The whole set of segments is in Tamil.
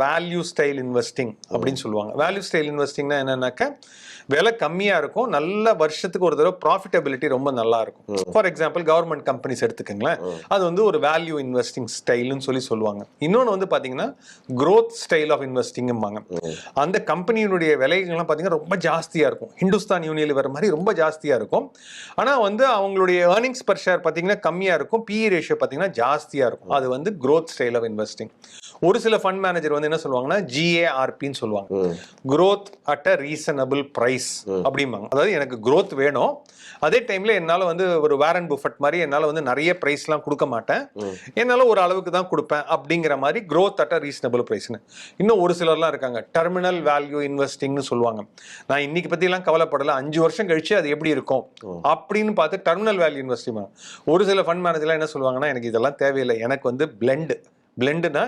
வேல்யூ ஸ்டைல் இன்வெஸ்டிங் அப்படின்னு சொல்லுவாங்க. வேல்யூ ஸ்டைல் இன்வெஸ்டிங்னா என்னன்னாக்க விலை கம்மியா இருக்கும், நல்ல வருஷத்துக்கு ஒரு தடவை ப்ராஃபிட்டபிலிட்டி ரொம்ப நல்லா இருக்கும். ஃபார் எக்ஸாம்பிள் கவர்மெண்ட் கம்பெனிஸ் எடுத்துக்கங்களேன், அது வந்து ஒரு வேல்யூ இன்வெஸ்டிங் ஸ்டைல்னு சொல்லுவாங்க. இன்னொன்று வந்து பாத்தீங்கன்னா growth ஸ்டைல் ஆஃப் இன்வெஸ்டிங்பாங்க. அந்த கம்பெனியினுடைய விலைகள்லாம் பாத்தீங்கன்னா ரொம்ப ஜாஸ்தியா இருக்கும், ஹிந்துஸ்தான் யூனிலிவர் மாதிரி ரொம்ப ஜாஸ்தியா இருக்கும். ஆனா வந்து அவங்களுடைய ஏர்னிங்ஸ் பர் ஷேர் பாத்தீங்கன்னா கம்மியா இருக்கும், PE ரேஷியோ பாத்தீங்கன்னா ஜாஸ்தியா இருக்கும். அது வந்து growth ஸ்டைல் ஆஃப் இன்வெஸ்டிங். ஒரு சில ஃபண்ட் மேனேஜர் வந்து என்ன சொல்லுவாங்கன்னா GARPன்னு சொல்லுவாங்க, growth at a reasonable price அப்படிம்பாங்க. அதாவது எனக்கு growth வேணும், அதே டைம்ல என்னால வந்து ஒரு வாரன் புஃபட் மாதிரி என்னால வந்து நிறைய பிரைஸ்லாம் கொடுக்க மாட்டேன், என்னால ஒரு அளவுக்கு தான் கொடுப்பேன் அப்படிங்கிற மாதிரி growth at a reasonable priceன்னு. இன்னும் ஒரு சிலர்லாம் இருக்காங்க டெர்மினல் வேல்யூ இன்வெஸ்டிங்னு சொல்லுவாங்க. நான் இன்னைக்கு பத்தி எல்லாம் கவலைப்படல, 5 வருஷம் கழிச்சு அது எப்படி இருக்கும் அப்படின்னு பார்த்து டெர்மினல் வேல்யூ இன்வெஸ்டிங். ஒரு சில ஃபண்ட் மேனேஜர்லாம் என்ன சொல்லுவாங்கன்னா எனக்கு இதெல்லாம் தேவையில்லை, எனக்கு வந்து பிளெண்டுனா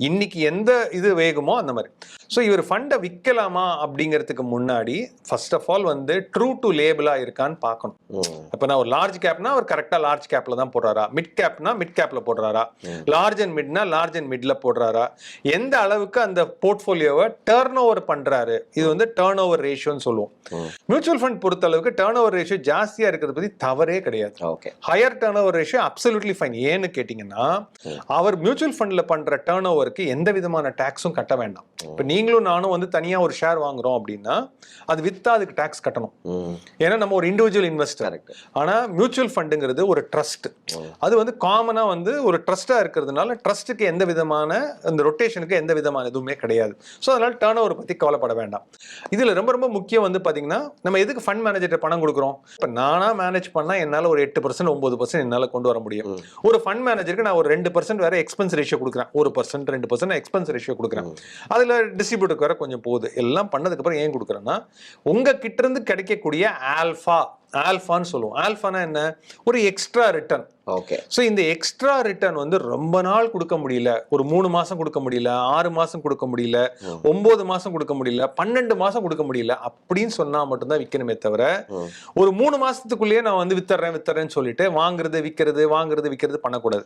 இன்னைக்கு எந்த இது வேகுமோ அந்த மாதிரி. ஸோ இவர் ஃபண்டை விற்கலாமா அப்படிங்கிறதுக்கு முன்னாடி ஃபர்ஸ்ட் ஆஃப் ஆல் வந்து ட்ரூ டு லேபிளா இருக்கான்னு பார்க்கணும். இப்போ நான் ஒரு லார்ஜ் கேப்னா அவர் கரெக்டாக லார்ஜ் கேப்ல தான் போடுறாரா, மிட் கேப்னா மிட் கேப்ல போடுறாரா, லார்ஜ் அண்ட் மிட்னா லார்ஜ் அண்ட் மிட்ல போடுறாரா, எந்த அளவுக்கு அந்த போர்ட்ஃபோலியோவை டர்ன் ஓவர் பண்றாரு, இது வந்து டர்ன் ஓவர் ரேஷியோன்னு சொல்லுவோம். மியூச்சுவல் ஃபண்ட் பொறுத்த அளவுக்கு டர்ன் ஓவர் ரேஷியோ ஜாஸ்தியா இருக்கிறத பத்தி தவறே கிடையாது. Higher turn over ratio absolutely fine. ஏன்னு கேட்டீங்கன்னா அவர் மியூச்சுவல் ஃபண்ட் பண்ற டர்ன் ஓவருக்கு எந்த விதமான டாக்ஸும் கட்ட வேண்டாம். இப்ப நீங்களும் நானும் வந்து தனியா ஒரு ஷேர் வாங்குறோம் அப்படின்னா அது வித்தா அதுக்கு டாக்ஸ் கட்டணும், ஏன்னா நம்ம ஒரு இண்டிவிஜுவல் இன்வெஸ்டர். ஆனா மியூச்சுவல் ஃபண்டுங்கிறது ஒரு ட்ரஸ்ட், அது வந்து காமனா வந்து ஒரு ட்ரஸ்டா இருக்கிறதுனால ட்ரஸ்ட்டுக்கு எந்த விதமான அந்த ரொட்டேஷனுக்கு எந்த விதமான எதுவுமே கிடையாது. ஸோ அதனால டர்ன் ஓவர் பத்தி கவலைப்பட வேண்டாம். இதுல ரொம்ப ரொம்ப முக்கியம் வந்து பாத்தீங்கன்னா நம்ம எதுக்கு ஃபண்ட் மேனேஜர்கிட்ட பணம் கொடுக்குறோம். இப்ப நானா மேனேஜ் பண்ணா என்னால ஒரு 8% 9% என்னால கொண்டு வர முடியும். ஒரு ஃபண்ட் மேனேஜருக்கு நான் ஒரு 2% வேற எக்ஸ்பென்ஸ் ரேஷியோ கொடுக்குறேன், 1% 2% எக்ஸ்பென்ஸ் ரேஷியோ கொடுக்குறேன். அதுல டிஸ்ட்ரிபியூட்டருக்கு வேற கொஞ்சம் போகுது. எல்லாம் பண்ணதுக்கு அப்புறம் ஏன் கொடுக்குறேன்னா உங்க கிட்ட இருந்து கிடைக்கக்கூடிய ஆல்ஃபான்னு சொல்லுவோம். ஆல்ஃபானா என்ன, ஒரு எக்ஸ்ட்ரா ரிட்டர்ன். ஓகே. ஸோ இந்த எக்ஸ்ட்ரா ரிட்டர்ன் வந்து ரொம்ப நாள் கொடுக்க முடியல, ஒரு 3 மாசம் கொடுக்க முடியல, 6 மாசம் கொடுக்க முடியல, 9 மாசம் கொடுக்க முடியல, 12 மாசம் கொடுக்க முடியல அப்படின்னு சொன்னா மட்டும்தான் விற்கணுமே தவிர ஒரு 3 மாசத்துக்குள்ளேயே நான் வந்து வித்துறேன்னு சொல்லிட்டு வாங்குறது விற்கிறது பண்ணக்கூடாது.